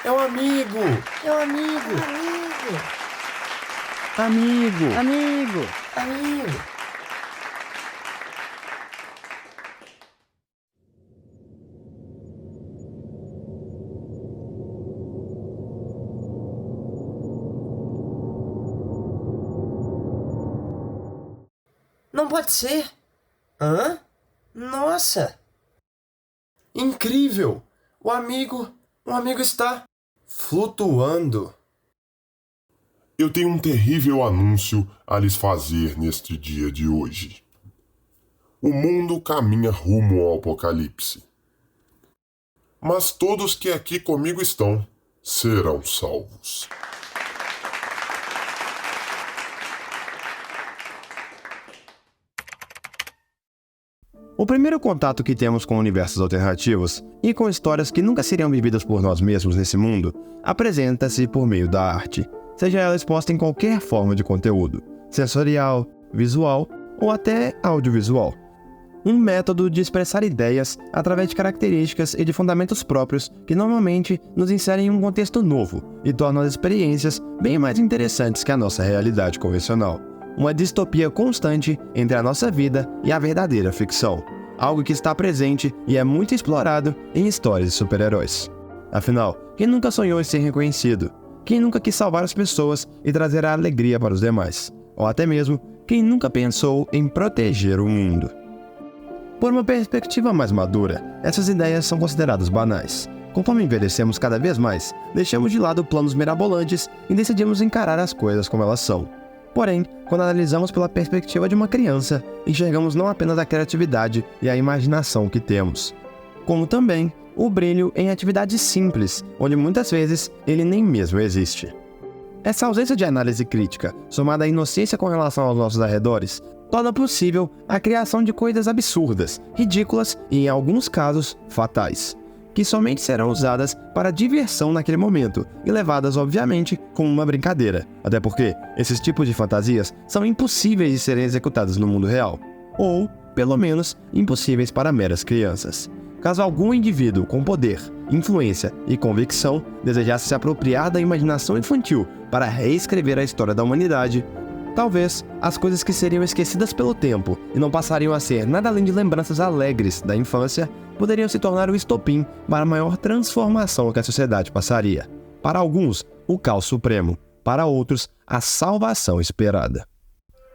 É um amigo! É um amigo! Amigo! Amigo! Amigo! Não pode ser! Hã? Nossa! Incrível! O amigo está flutuando. Eu tenho um terrível anúncio a lhes fazer neste dia de hoje. O mundo caminha rumo ao apocalipse. Mas todos que aqui comigo estão serão salvos. O primeiro contato que temos com universos alternativos e com histórias que nunca seriam vividas por nós mesmos nesse mundo apresenta-se por meio da arte, seja ela exposta em qualquer forma de conteúdo, sensorial, visual ou até audiovisual. Um método de expressar ideias através de características e de fundamentos próprios que normalmente nos inserem em um contexto novo e tornam as experiências bem mais interessantes que a nossa realidade convencional. Uma distopia constante entre a nossa vida e a verdadeira ficção, algo que está presente e é muito explorado em histórias de super-heróis. Afinal, quem nunca sonhou em ser reconhecido? Quem nunca quis salvar as pessoas e trazer a alegria para os demais? Ou até mesmo, quem nunca pensou em proteger o mundo? Por uma perspectiva mais madura, essas ideias são consideradas banais. Conforme envelhecemos cada vez mais, deixamos de lado planos mirabolantes e decidimos encarar as coisas como elas são. Porém, quando analisamos pela perspectiva de uma criança, enxergamos não apenas a criatividade e a imaginação que temos, como também o brilho em atividades simples, onde muitas vezes ele nem mesmo existe. Essa ausência de análise crítica, somada à inocência com relação aos nossos arredores, torna possível a criação de coisas absurdas, ridículas e, em alguns casos, fatais, que somente serão usadas para diversão naquele momento e levadas, obviamente, como uma brincadeira, até porque esses tipos de fantasias são impossíveis de serem executados no mundo real, ou, pelo menos, impossíveis para meras crianças. Caso algum indivíduo com poder, influência e convicção desejasse se apropriar da imaginação infantil para reescrever a história da humanidade, talvez as coisas que seriam esquecidas pelo tempo e não passariam a ser nada além de lembranças alegres da infância poderiam se tornar o estopim para a maior transformação que a sociedade passaria. Para alguns, o caos supremo. Para outros, a salvação esperada.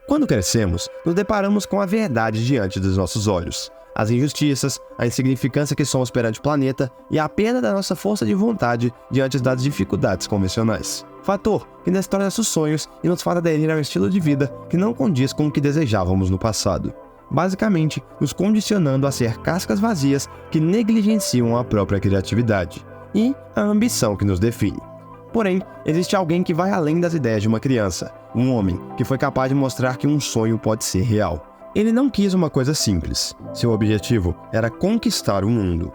Quando crescemos, nos deparamos com a verdade diante dos nossos olhos. As injustiças, a insignificância que somos perante o planeta e a perda da nossa força de vontade diante das dificuldades convencionais. Fator que destorna nossos sonhos e nos faz aderir a um estilo de vida que não condiz com o que desejávamos no passado. Basicamente, nos condicionando a ser cascas vazias que negligenciam a própria criatividade e a ambição que nos define. Porém, existe alguém que vai além das ideias de uma criança, um homem que foi capaz de mostrar que um sonho pode ser real. Ele não quis uma coisa simples. Seu objetivo era conquistar o mundo.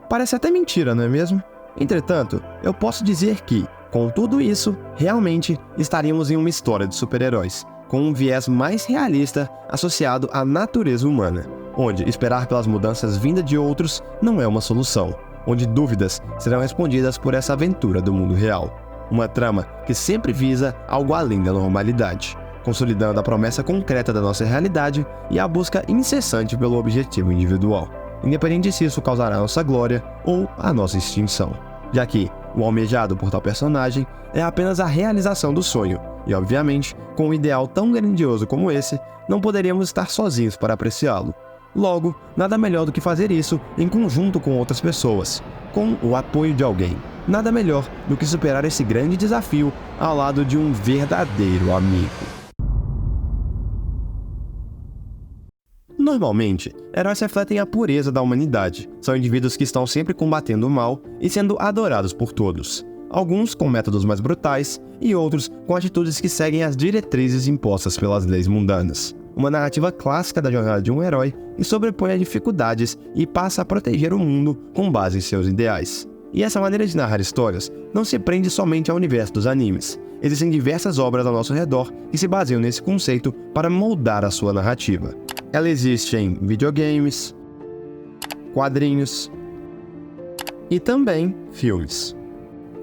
Parece até mentira, não é mesmo? Entretanto, eu posso dizer que, com tudo isso, realmente estaríamos em uma história de super-heróis, com um viés mais realista associado à natureza humana, onde esperar pelas mudanças vindas de outros não é uma solução, onde dúvidas serão respondidas por essa aventura do mundo real. Uma trama que sempre visa algo além da normalidade, consolidando a promessa concreta da nossa realidade e a busca incessante pelo objetivo individual, independente se isso causará a nossa glória ou a nossa extinção, já que o almejado por tal personagem é apenas a realização do sonho, e obviamente, com um ideal tão grandioso como esse, não poderíamos estar sozinhos para apreciá-lo. Logo, nada melhor do que fazer isso em conjunto com outras pessoas, com o apoio de alguém. Nada melhor do que superar esse grande desafio ao lado de um verdadeiro amigo. Normalmente, heróis refletem a pureza da humanidade. São indivíduos que estão sempre combatendo o mal e sendo adorados por todos. Alguns com métodos mais brutais e outros com atitudes que seguem as diretrizes impostas pelas leis mundanas. Uma narrativa clássica da jornada de um herói que sobrepõe as dificuldades e passa a proteger o mundo com base em seus ideais. E essa maneira de narrar histórias não se prende somente ao universo dos animes. Existem diversas obras ao nosso redor que se baseiam nesse conceito para moldar a sua narrativa. Ela existe em videogames, quadrinhos e também filmes.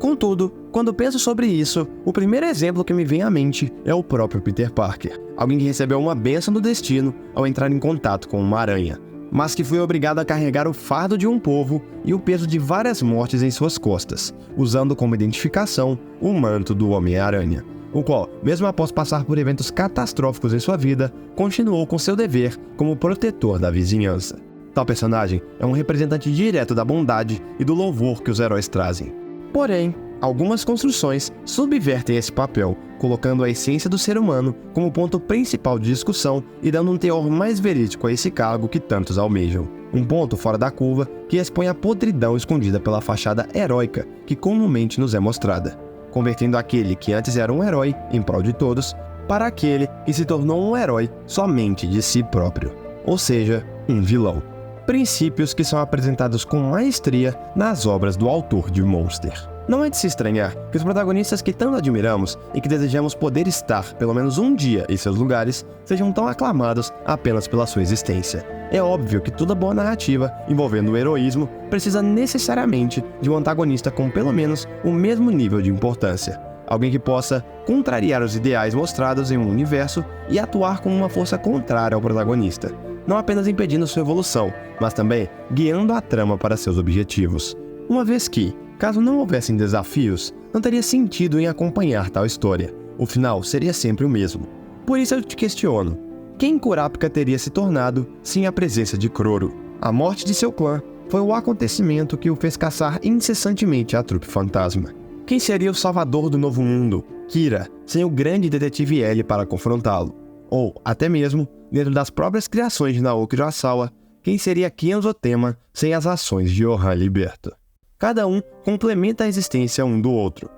Contudo, quando penso sobre isso, o primeiro exemplo que me vem à mente é o próprio Peter Parker, alguém que recebeu uma bênção do destino ao entrar em contato com uma aranha, mas que foi obrigado a carregar o fardo de um povo e o peso de várias mortes em suas costas, usando como identificação o manto do Homem-Aranha, o qual, mesmo após passar por eventos catastróficos em sua vida, continuou com seu dever como protetor da vizinhança. Tal personagem é um representante direto da bondade e do louvor que os heróis trazem. Porém, algumas construções subvertem esse papel, colocando a essência do ser humano como ponto principal de discussão e dando um teor mais verídico a esse cargo que tantos almejam. Um ponto fora da curva que expõe a podridão escondida pela fachada heróica que comumente nos é mostrada, convertendo aquele que antes era um herói em prol de todos para aquele que se tornou um herói somente de si próprio, ou seja, um vilão. Princípios que são apresentados com maestria nas obras do autor de Monster. Não é de se estranhar que os protagonistas que tanto admiramos e que desejamos poder estar pelo menos um dia em seus lugares sejam tão aclamados apenas pela sua existência. É óbvio que toda boa narrativa envolvendo o heroísmo precisa necessariamente de um antagonista com pelo menos o mesmo nível de importância. Alguém que possa contrariar os ideais mostrados em um universo e atuar como uma força contrária ao protagonista, não apenas impedindo sua evolução, mas também guiando a trama para seus objetivos. Uma vez que, caso não houvessem desafios, não teria sentido em acompanhar tal história. O final seria sempre o mesmo. Por isso eu te questiono, quem Kurapika teria se tornado sem a presença de Croro? A morte de seu clã foi o acontecimento que o fez caçar incessantemente a trupe fantasma. Quem seria o salvador do novo mundo, Kira, sem o grande detetive L para confrontá-lo? Ou, até mesmo, dentro das próprias criações de Naoki Urasawa, quem seria Kenzo Tema sem as ações de Johan Liberto? Cada um complementa a existência um do outro.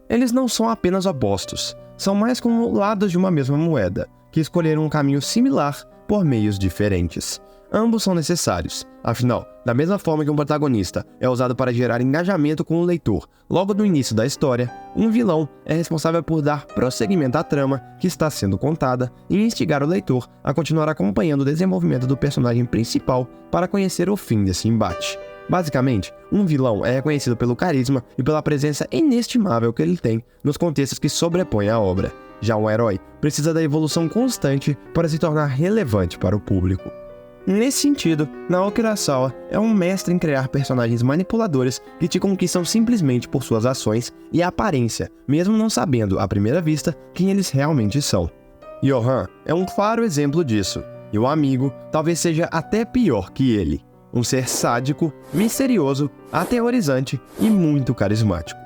Eles não são apenas opostos, são mais como lados de uma mesma moeda, que escolheram um caminho similar por meios diferentes. Ambos são necessários, afinal, da mesma forma que um protagonista é usado para gerar engajamento com o leitor logo no início da história, um vilão é responsável por dar prosseguimento à trama que está sendo contada e instigar o leitor a continuar acompanhando o desenvolvimento do personagem principal para conhecer o fim desse embate. Basicamente, um vilão é reconhecido pelo carisma e pela presença inestimável que ele tem nos contextos que sobrepõem a obra. Já um herói precisa da evolução constante para se tornar relevante para o público. Nesse sentido, Naoki Urasawa é um mestre em criar personagens manipuladores que te conquistam simplesmente por suas ações e aparência, mesmo não sabendo, à primeira vista, quem eles realmente são. Johan é um claro exemplo disso, e o amigo talvez seja até pior que ele. Um ser sádico, misterioso, aterrorizante e muito carismático.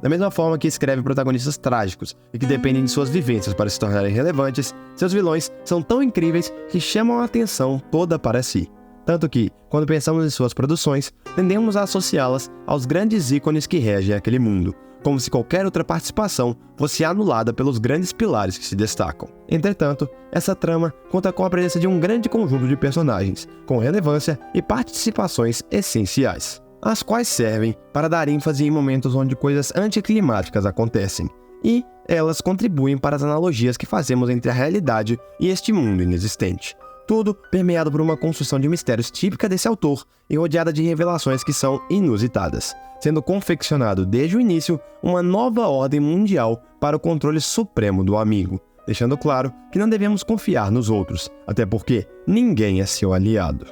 Da mesma forma que escreve protagonistas trágicos e que dependem de suas vivências para se tornarem relevantes, seus vilões são tão incríveis que chamam a atenção toda para si. Tanto que, quando pensamos em suas produções, tendemos a associá-las aos grandes ícones que regem aquele mundo, como se qualquer outra participação fosse anulada pelos grandes pilares que se destacam. Entretanto, essa trama conta com a presença de um grande conjunto de personagens, com relevância e participações essenciais, as quais servem para dar ênfase em momentos onde coisas anticlimáticas acontecem, e elas contribuem para as analogias que fazemos entre a realidade e este mundo inexistente. Tudo permeado por uma construção de mistérios típica desse autor e rodeada de revelações que são inusitadas, sendo confeccionado desde o início uma nova ordem mundial para o controle supremo do amigo, deixando claro que não devemos confiar nos outros, até porque ninguém é seu aliado.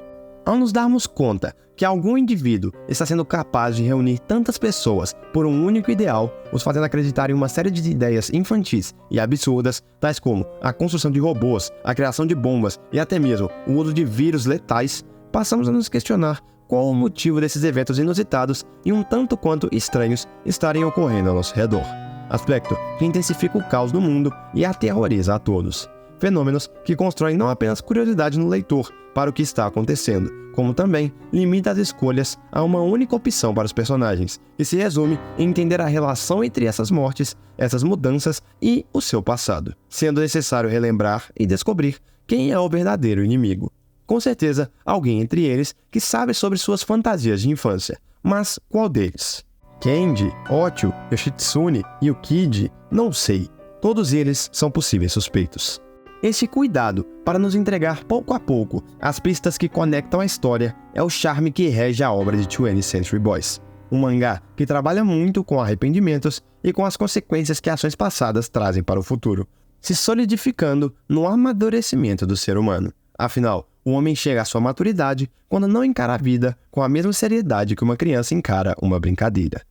Ao nos darmos conta que algum indivíduo está sendo capaz de reunir tantas pessoas por um único ideal, os fazendo acreditar em uma série de ideias infantis e absurdas, tais como a construção de robôs, a criação de bombas e até mesmo o uso de vírus letais, passamos a nos questionar qual o motivo desses eventos inusitados e um tanto quanto estranhos estarem ocorrendo ao nosso redor. Aspecto que intensifica o caos no mundo e aterroriza a todos. Fenômenos que constroem não apenas curiosidade no leitor para o que está acontecendo, como também limita as escolhas a uma única opção para os personagens, que se resume em entender a relação entre essas mortes, essas mudanças e o seu passado, sendo necessário relembrar e descobrir quem é o verdadeiro inimigo. Com certeza, alguém entre eles que sabe sobre suas fantasias de infância, mas qual deles? Kenji, Ocho, Yoshitsune e o Kid? Não sei. Todos eles são possíveis suspeitos. Esse cuidado para nos entregar pouco a pouco as pistas que conectam a história é o charme que rege a obra de 20th Century Boys. um mangá que trabalha muito com arrependimentos e com as consequências que ações passadas trazem para o futuro, se solidificando no amadurecimento do ser humano. Afinal, o homem chega à sua maturidade quando não encara a vida com a mesma seriedade que uma criança encara uma brincadeira.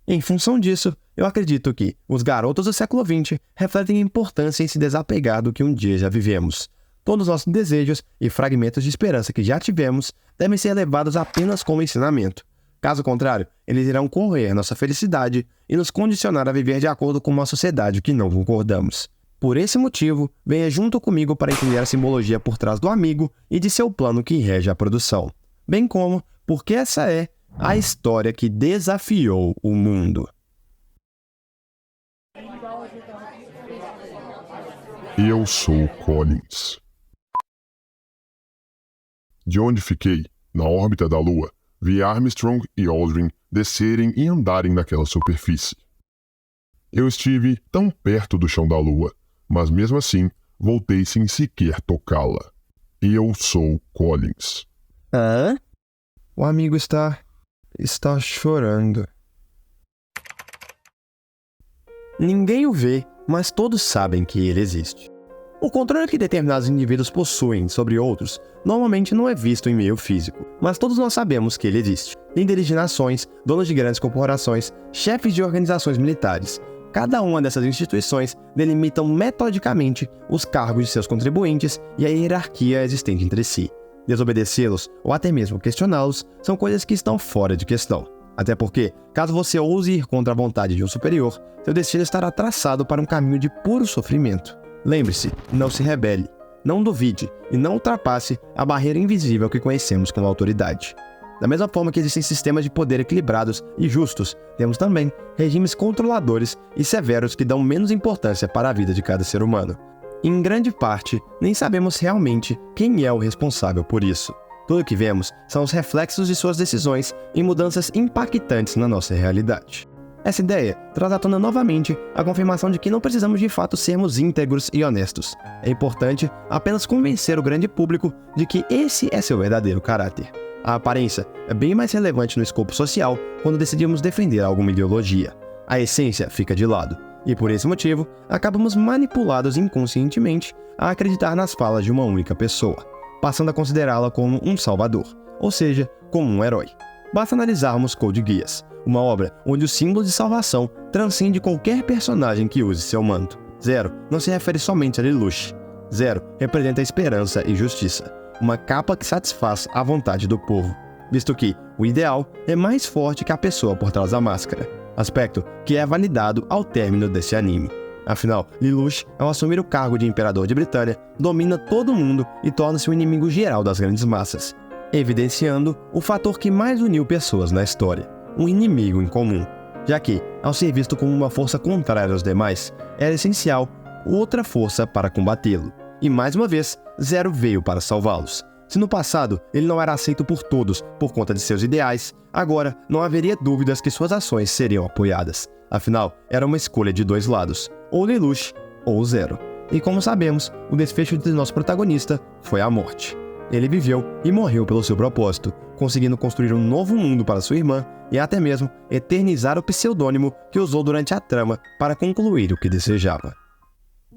Em função disso, eu acredito que os garotos do século XX refletem a importância em se desapegar do que um dia já vivemos. Todos os nossos desejos e fragmentos de esperança que já tivemos devem ser levados apenas como ensinamento. Caso contrário, eles irão corroer nossa felicidade e nos condicionar a viver de acordo com uma sociedade que não concordamos. Por esse motivo, venha junto comigo para entender a simbologia por trás do amigo e de seu plano que rege a produção, bem como porque essa é a história que desafiou o mundo. Eu sou Collins. De onde fiquei, na órbita da Lua, vi Armstrong e Aldrin descerem e andarem naquela superfície. Eu estive tão perto do chão da Lua, mas mesmo assim voltei sem sequer tocá-la. Eu sou Collins. Hã? O amigo está chorando. Ninguém o vê, mas todos sabem que ele existe. O controle que determinados indivíduos possuem sobre outros normalmente não é visto em meio físico, mas todos nós sabemos que ele existe. Líderes de nações, donos de grandes corporações, chefes de organizações militares. Cada uma dessas instituições delimitam metodicamente os cargos de seus contribuintes e a hierarquia existente entre si. Desobedecê-los ou até mesmo questioná-los são coisas que estão fora de questão. Até porque, caso você ouse ir contra a vontade de um superior, seu destino estará traçado para um caminho de puro sofrimento. Lembre-se, não se rebele, não duvide e não ultrapasse a barreira invisível que conhecemos como autoridade. Da mesma forma que existem sistemas de poder equilibrados e justos, temos também regimes controladores e severos que dão menos importância para a vida de cada ser humano. Em grande parte, nem sabemos realmente quem é o responsável por isso. Tudo o que vemos são os reflexos de suas decisões em mudanças impactantes na nossa realidade. Essa ideia traz à tona novamente a confirmação de que não precisamos de fato sermos íntegros e honestos. É importante apenas convencer o grande público de que esse é seu verdadeiro caráter. A aparência é bem mais relevante no escopo social quando decidimos defender alguma ideologia. A essência fica de lado, e por esse motivo, acabamos manipulados inconscientemente a acreditar nas falas de uma única pessoa, passando a considerá-la como um salvador, ou seja, como um herói. Basta analisarmos Code Geass, uma obra onde o símbolo de salvação transcende qualquer personagem que use seu manto. Zero não se refere somente a Lelouch. Zero representa a esperança e justiça, uma capa que satisfaz a vontade do povo, visto que o ideal é mais forte que a pessoa por trás da máscara, aspecto que é validado ao término desse anime. Afinal, Lelouch, ao assumir o cargo de Imperador de Britânia, domina todo o mundo e torna-se o inimigo geral das grandes massas, evidenciando o fator que mais uniu pessoas na história, um inimigo em comum, já que, ao ser visto como uma força contrária aos demais, era essencial outra força para combatê-lo. E mais uma vez, Zero veio para salvá-los. Se no passado ele não era aceito por todos por conta de seus ideais, agora não haveria dúvidas que suas ações seriam apoiadas. Afinal, era uma escolha de dois lados, ou Lelouch ou Zero. E como sabemos, o desfecho de nosso protagonista foi a morte. Ele viveu e morreu pelo seu propósito, conseguindo construir um novo mundo para sua irmã e até mesmo eternizar o pseudônimo que usou durante a trama para concluir o que desejava.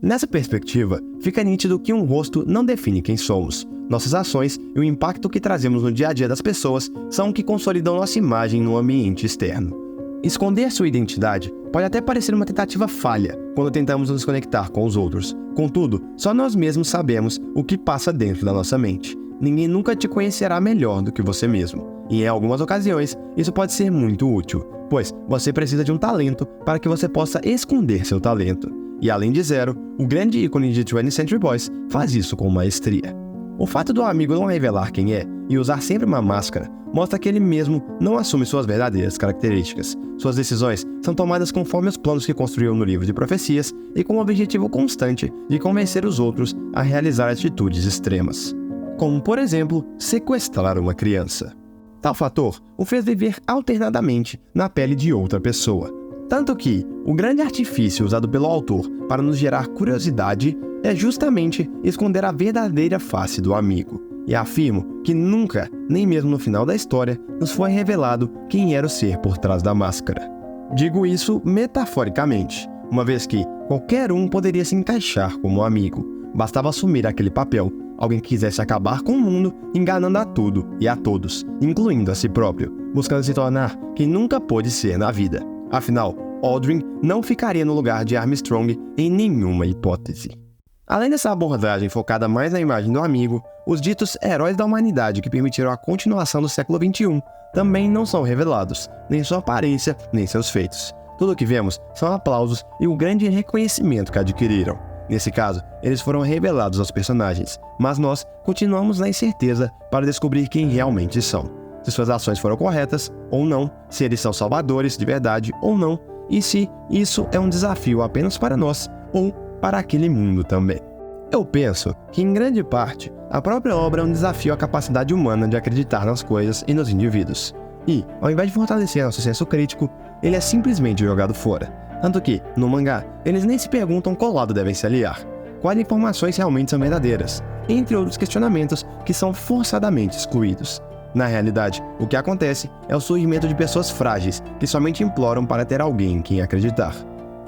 Nessa perspectiva, fica nítido que um rosto não define quem somos. Nossas ações e o impacto que trazemos no dia a dia das pessoas são o que consolidam nossa imagem no ambiente externo. Esconder sua identidade pode até parecer uma tentativa falha quando tentamos nos conectar com os outros. Contudo, só nós mesmos sabemos o que passa dentro da nossa mente. Ninguém nunca te conhecerá melhor do que você mesmo. E em algumas ocasiões, isso pode ser muito útil, pois você precisa de um talento para que você possa esconder seu talento. E além de Zero, o grande ícone de 20th Century Boys faz isso com maestria. O fato do amigo não revelar quem é e usar sempre uma máscara mostra que ele mesmo não assume suas verdadeiras características. Suas decisões são tomadas conforme os planos que construiu no livro de profecias e com o objetivo constante de convencer os outros a realizar atitudes extremas, como, por exemplo, sequestrar uma criança. Tal fator o fez viver alternadamente na pele de outra pessoa. Tanto que o grande artifício usado pelo autor para nos gerar curiosidade é justamente esconder a verdadeira face do amigo. e afirmo que nunca, nem mesmo no final da história, nos foi revelado quem era o ser por trás da máscara. Digo isso metaforicamente, uma vez que qualquer um poderia se encaixar como amigo. Bastava assumir aquele papel, alguém que quisesse acabar com o mundo, enganando a tudo e a todos, incluindo a si próprio, buscando se tornar quem nunca pôde ser na vida. Afinal, Aldrin não ficaria no lugar de Armstrong em nenhuma hipótese. Além dessa abordagem focada mais na imagem do amigo, os ditos heróis da humanidade que permitiram a continuação do século XXI também não são revelados, nem sua aparência, nem seus feitos. Tudo o que vemos são aplausos e o grande reconhecimento que adquiriram. Nesse caso, eles foram revelados aos personagens, mas nós continuamos na incerteza para descobrir quem realmente são. Se suas ações foram corretas ou não, se eles são salvadores de verdade ou não, e se isso é um desafio apenas para nós ou para aquele mundo também. Eu penso que, em grande parte, a própria obra é um desafio à capacidade humana de acreditar nas coisas e nos indivíduos. E, ao invés de fortalecer nosso senso crítico, ele é simplesmente jogado fora. Tanto que, no mangá, eles nem se perguntam qual lado devem se aliar, quais informações realmente são verdadeiras, entre outros questionamentos que são forçadamente excluídos. Na realidade, o que acontece é o surgimento de pessoas frágeis que somente imploram para ter alguém em quem acreditar.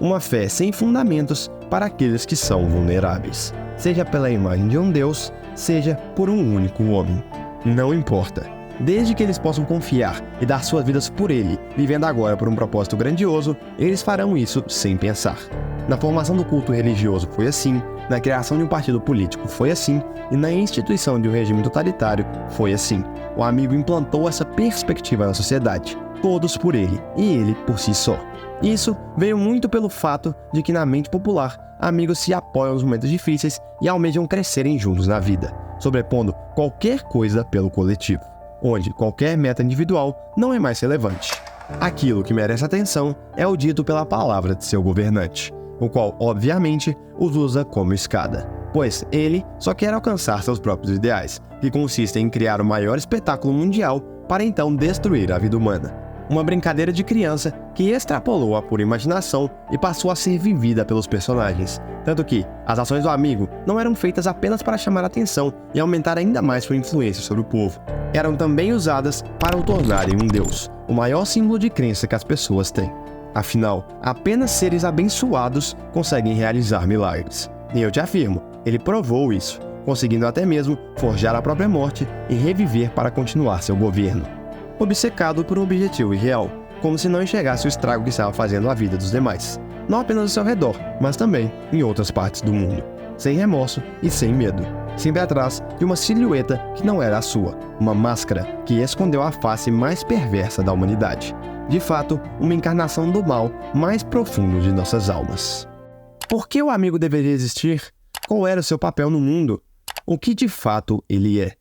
Uma fé sem fundamentos para aqueles que são vulneráveis, seja pela imagem de um Deus, seja por um único homem. Não importa. Desde que eles possam confiar e dar suas vidas por ele, vivendo agora por um propósito grandioso, eles farão isso sem pensar. Na formação do culto religioso foi assim, na criação de um partido político foi assim, e na instituição de um regime totalitário foi assim. O amigo implantou essa perspectiva na sociedade, todos por ele e ele por si só. Isso veio muito pelo fato de que na mente popular, amigos se apoiam nos momentos difíceis e almejam crescerem juntos na vida, sobrepondo qualquer coisa pelo coletivo, onde qualquer meta individual não é mais relevante. Aquilo que merece atenção é o dito pela palavra de seu governante, o qual, obviamente, os usa como escada, pois ele só quer alcançar seus próprios ideais, que consistem em criar o maior espetáculo mundial para então destruir a vida humana. Uma brincadeira de criança que extrapolou a pura imaginação e passou a ser vivida pelos personagens. Tanto que as ações do amigo não eram feitas apenas para chamar a atenção e aumentar ainda mais sua influência sobre o povo. Eram também usadas para o tornarem um deus, o maior símbolo de crença que as pessoas têm. Afinal, apenas seres abençoados conseguem realizar milagres. E eu te afirmo, ele provou isso, conseguindo até mesmo forjar a própria morte e reviver para continuar seu governo. Obcecado por um objetivo irreal, como se não enxergasse o estrago que estava fazendo a vida dos demais, não apenas ao seu redor, mas também em outras partes do mundo, sem remorso e sem medo, sempre atrás de uma silhueta que não era a sua, uma máscara que escondeu a face mais perversa da humanidade, de fato, uma encarnação do mal mais profundo de nossas almas. Por que o amigo deveria existir? Qual era o seu papel no mundo? O que de fato ele é?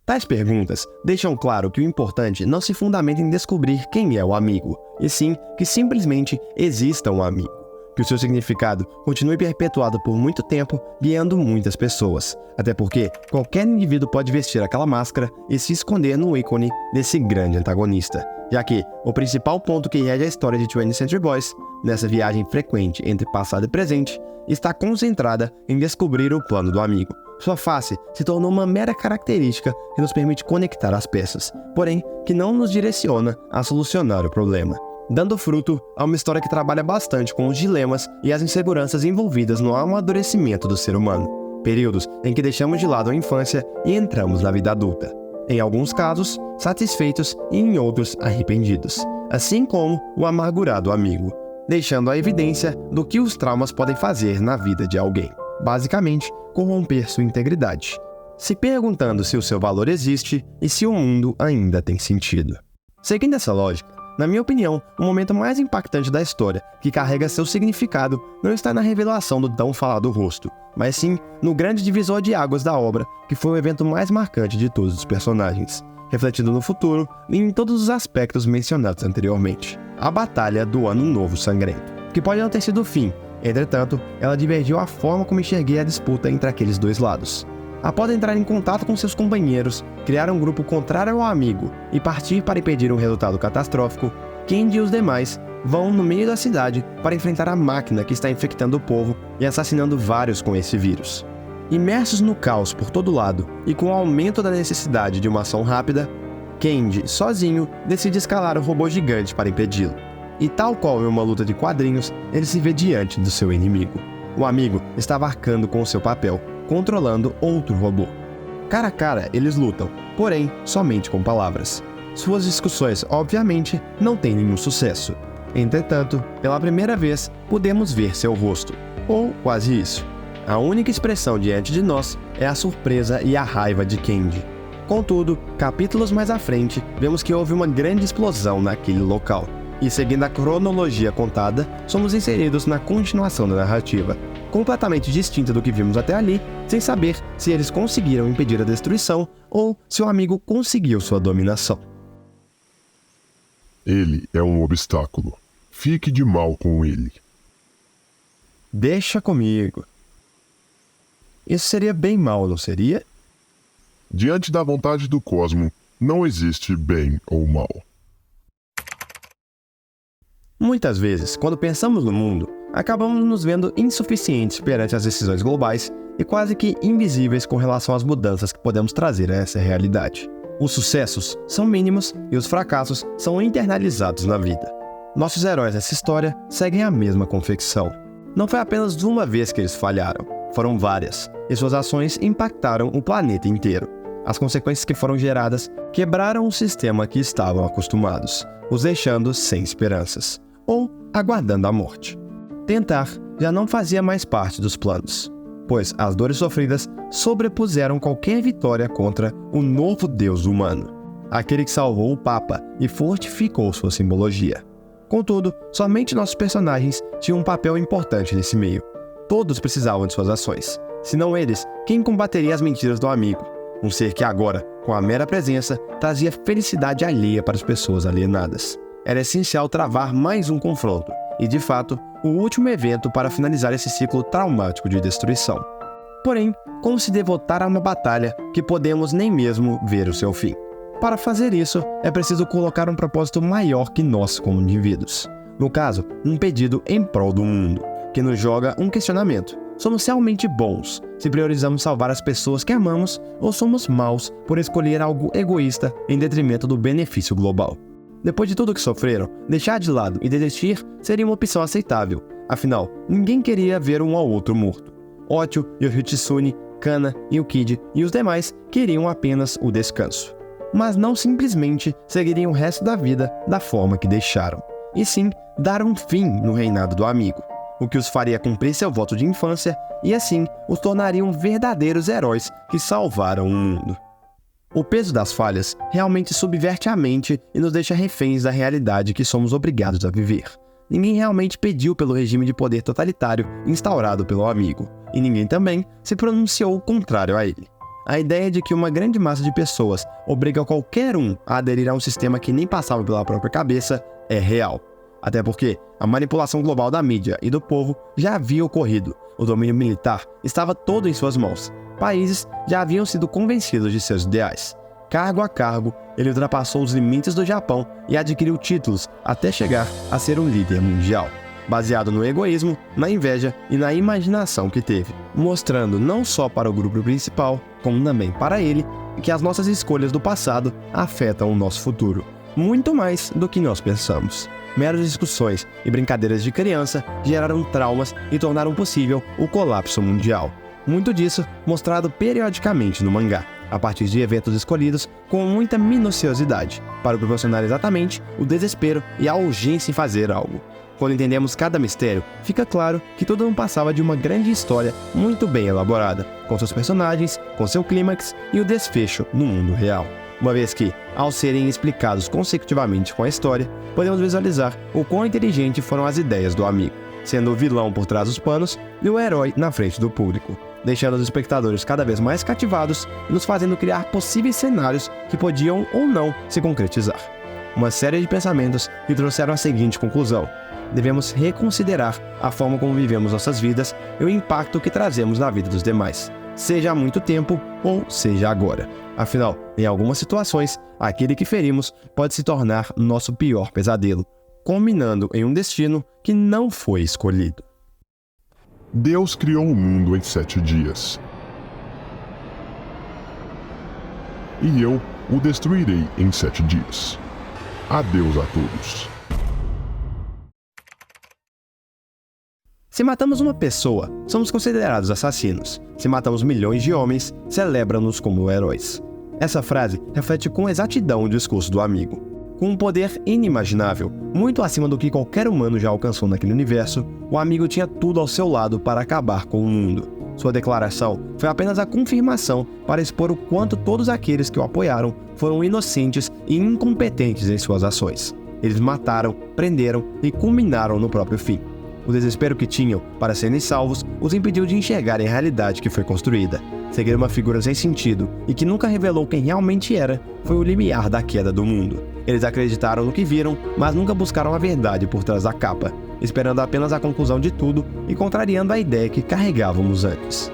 Tais perguntas deixam claro que o importante não se fundamenta em descobrir quem é o amigo, e sim que simplesmente exista um amigo, que o seu significado continue perpetuado por muito tempo, guiando muitas pessoas, até porque qualquer indivíduo pode vestir aquela máscara e se esconder no ícone desse grande antagonista, já que o principal ponto que rege a história de 20th Century Boys, nessa viagem frequente entre passado e presente, está concentrada em descobrir o plano do amigo. Sua face se tornou uma mera característica que nos permite conectar as peças, porém que não nos direciona a solucionar o problema, dando fruto a uma história que trabalha bastante com os dilemas e as inseguranças envolvidas no amadurecimento do ser humano, períodos em que deixamos de lado a infância e entramos na vida adulta, em alguns casos satisfeitos e em outros arrependidos, assim como o amargurado amigo, deixando a evidência do que os traumas podem fazer na vida de alguém. Basicamente, corromper sua integridade, se perguntando se o seu valor existe e se o mundo ainda tem sentido. Seguindo essa lógica, na minha opinião, o momento mais impactante da história, que carrega seu significado, não está na revelação do tão falado rosto, mas sim no grande divisor de águas da obra, que foi o evento mais marcante de todos os personagens, refletindo no futuro e em todos os aspectos mencionados anteriormente. A Batalha do Ano Novo Sangrento, que pode não ter sido o fim. Entretanto, ela divergiu a forma como enxerguei a disputa entre aqueles dois lados. Após entrar em contato com seus companheiros, criar um grupo contrário ao amigo e partir para impedir um resultado catastrófico, Candy e os demais vão no meio da cidade para enfrentar a máquina que está infectando o povo e assassinando vários com esse vírus. Imersos no caos por todo lado e com o aumento da necessidade de uma ação rápida, Candy, sozinho, decide escalar o robô gigante para impedi-lo. E tal qual em uma luta de quadrinhos, ele se vê diante do seu inimigo. O amigo estava arcando com o seu papel, controlando outro robô. Cara a cara, eles lutam, porém, somente com palavras. Suas discussões, obviamente, não têm nenhum sucesso. Entretanto, pela primeira vez, podemos ver seu rosto. Ou quase isso. A única expressão diante de nós é a surpresa e a raiva de Candy. Contudo, capítulos mais à frente, vemos que houve uma grande explosão naquele local. E seguindo a cronologia contada, somos inseridos na continuação da narrativa, completamente distinta do que vimos até ali, sem saber se eles conseguiram impedir a destruição ou se o amigo conseguiu sua dominação. Ele é um obstáculo. Fique de mal com ele. Deixa comigo. Isso seria bem mal, não seria? Diante da vontade do cosmo, não existe bem ou mal. Muitas vezes, quando pensamos no mundo, acabamos nos vendo insuficientes perante as decisões globais e quase que invisíveis com relação às mudanças que podemos trazer a essa realidade. Os sucessos são mínimos e os fracassos são internalizados na vida. Nossos heróis dessa história seguem a mesma confecção. Não foi apenas uma vez que eles falharam, foram várias, e suas ações impactaram o planeta inteiro. As consequências que foram geradas quebraram o sistema que estavam acostumados, os deixando sem esperanças, ou aguardando a morte. Tentar já não fazia mais parte dos planos, pois as dores sofridas sobrepuseram qualquer vitória contra o novo Deus humano, aquele que salvou o Papa e fortificou sua simbologia. Contudo, somente nossos personagens tinham um papel importante nesse meio. Todos precisavam de suas ações. Se não eles, quem combateria as mentiras do amigo? Um ser que agora, com a mera presença, trazia felicidade alheia para as pessoas alienadas. Era essencial travar mais um confronto, e de fato, o último evento para finalizar esse ciclo traumático de destruição. Porém, como se devotar a uma batalha que podemos nem mesmo ver o seu fim? Para fazer isso, é preciso colocar um propósito maior que nós como indivíduos. No caso, um pedido em prol do mundo, que nos joga um questionamento. Somos realmente bons se priorizamos salvar as pessoas que amamos ou somos maus por escolher algo egoísta em detrimento do benefício global? Depois de tudo que sofreram, deixar de lado e desistir seria uma opção aceitável. Afinal, ninguém queria ver um ao outro morto. Ocho, Yoshitsune, Kana e o Kid e os demais queriam apenas o descanso. Mas não simplesmente seguiriam o resto da vida da forma que deixaram, e sim dar um fim no reinado do amigo, o que os faria cumprir seu voto de infância e assim os tornariam verdadeiros heróis que salvaram o mundo. O peso das falhas realmente subverte a mente e nos deixa reféns da realidade que somos obrigados a viver. Ninguém realmente pediu pelo regime de poder totalitário instaurado pelo amigo, e ninguém também se pronunciou contrário a ele. A ideia de que uma grande massa de pessoas obriga qualquer um a aderir a um sistema que nem passava pela própria cabeça é real. Até porque a manipulação global da mídia e do povo já havia ocorrido. O domínio militar estava todo em suas mãos. Países já haviam sido convencidos de seus ideais. Cargo a cargo, ele ultrapassou os limites do Japão e adquiriu títulos até chegar a ser um líder mundial, baseado no egoísmo, na inveja e na imaginação que teve, mostrando não só para o grupo principal, como também para ele, que as nossas escolhas do passado afetam o nosso futuro, muito mais do que nós pensamos. Meras discussões e brincadeiras de criança geraram traumas e tornaram possível o colapso mundial. Muito disso mostrado periodicamente no mangá, a partir de eventos escolhidos com muita minuciosidade, para proporcionar exatamente o desespero e a urgência em fazer algo. Quando entendemos cada mistério, fica claro que tudo não passava de uma grande história muito bem elaborada, com seus personagens, com seu clímax e o desfecho no mundo real. Uma vez que, ao serem explicados consecutivamente com a história, podemos visualizar o quão inteligente foram as ideias do amigo, sendo o vilão por trás dos panos e o herói na frente do público, deixando os espectadores cada vez mais cativados e nos fazendo criar possíveis cenários que podiam ou não se concretizar. Uma série de pensamentos que trouxeram a seguinte conclusão: devemos reconsiderar a forma como vivemos nossas vidas e o impacto que trazemos na vida dos demais, seja há muito tempo ou seja agora. Afinal, em algumas situações, aquele que ferimos pode se tornar nosso pior pesadelo, culminando em um destino que não foi escolhido. Deus criou o mundo em 7 dias. e eu o destruirei em 7 dias. Adeus a todos. Se matamos uma pessoa, somos considerados assassinos. Se matamos milhões de homens, celebram-nos como heróis. Essa frase reflete com exatidão o discurso do amigo. Com um poder inimaginável, muito acima do que qualquer humano já alcançou naquele universo, o amigo tinha tudo ao seu lado para acabar com o mundo. Sua declaração foi apenas a confirmação para expor o quanto todos aqueles que o apoiaram foram inocentes e incompetentes em suas ações. Eles mataram, prenderam e culminaram no próprio fim. O desespero que tinham para serem salvos os impediu de enxergarem a realidade que foi construída. Seguir uma figura sem sentido e que nunca revelou quem realmente era foi o limiar da queda do mundo. Eles acreditaram no que viram, mas nunca buscaram a verdade por trás da capa, esperando apenas a conclusão de tudo e contrariando a ideia que carregávamos antes.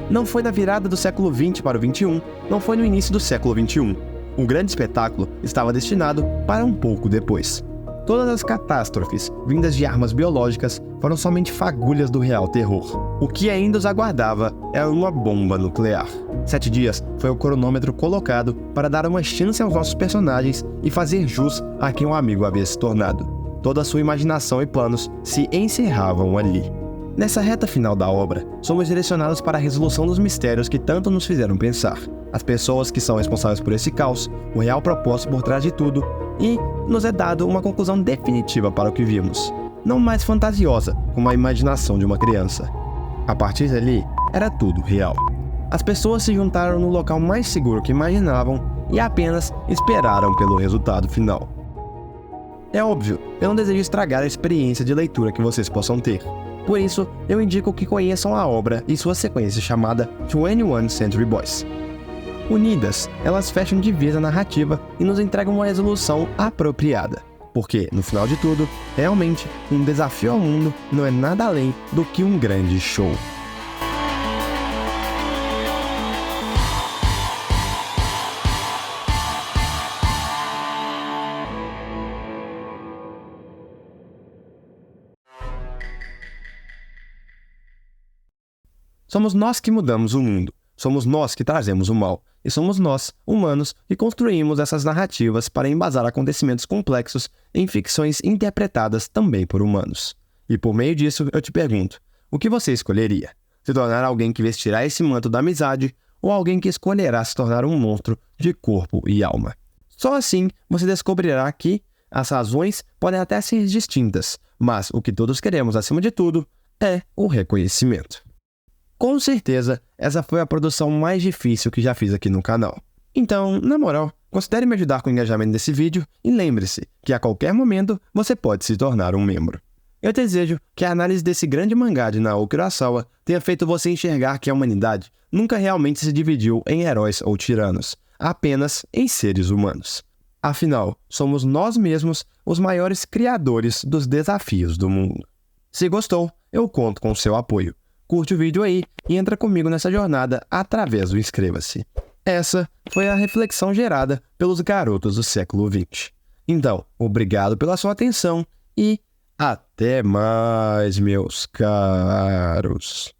Não foi na virada do século XX para o XXI, não foi no início do século XXI. O grande espetáculo estava destinado para um pouco depois. Todas as catástrofes vindas de armas biológicas foram somente fagulhas do real terror. O que ainda os aguardava era uma bomba nuclear. 7 dias foi o cronômetro colocado para dar uma chance aos nossos personagens e fazer jus a quem o amigo havia se tornado. Toda a sua imaginação e planos se encerravam ali. Nessa reta final da obra, somos direcionados para a resolução dos mistérios que tanto nos fizeram pensar. As pessoas que são responsáveis por esse caos, o real propósito por trás de tudo, e nos é dado uma conclusão definitiva para o que vimos. Não mais fantasiosa, como a imaginação de uma criança. A partir dali, era tudo real. As pessoas se juntaram no local mais seguro que imaginavam e apenas esperaram pelo resultado final. É óbvio, eu não desejo estragar a experiência de leitura que vocês possam ter. Por isso, eu indico que conheçam a obra e sua sequência chamada 21 Century Boys. Unidas, elas fecham de vez a narrativa e nos entregam uma resolução apropriada. Porque, no final de tudo, realmente, um desafio ao mundo não é nada além do que um grande show. Somos nós que mudamos o mundo. Somos nós que trazemos o mal, e somos nós, humanos, que construímos essas narrativas para embasar acontecimentos complexos em ficções interpretadas também por humanos. E por meio disso, eu te pergunto, o que você escolheria? Se tornar alguém que vestirá esse manto da amizade, ou alguém que escolherá se tornar um monstro de corpo e alma? Só assim você descobrirá que as razões podem até ser distintas, mas o que todos queremos acima de tudo é o reconhecimento. Com certeza, essa foi a produção mais difícil que já fiz aqui no canal. Então, na moral, considere me ajudar com o engajamento desse vídeo e lembre-se que a qualquer momento você pode se tornar um membro. Eu desejo que a análise desse grande mangá de Naoki Urasawa tenha feito você enxergar que a humanidade nunca realmente se dividiu em heróis ou tiranos, apenas em seres humanos. Afinal, somos nós mesmos os maiores criadores dos desafios do mundo. Se gostou, eu conto com o seu apoio. Curte o vídeo aí e entra comigo nessa jornada através do inscreva-se. Essa foi a reflexão gerada pelos garotos do século XX. Então, obrigado pela sua atenção e até mais, meus caros.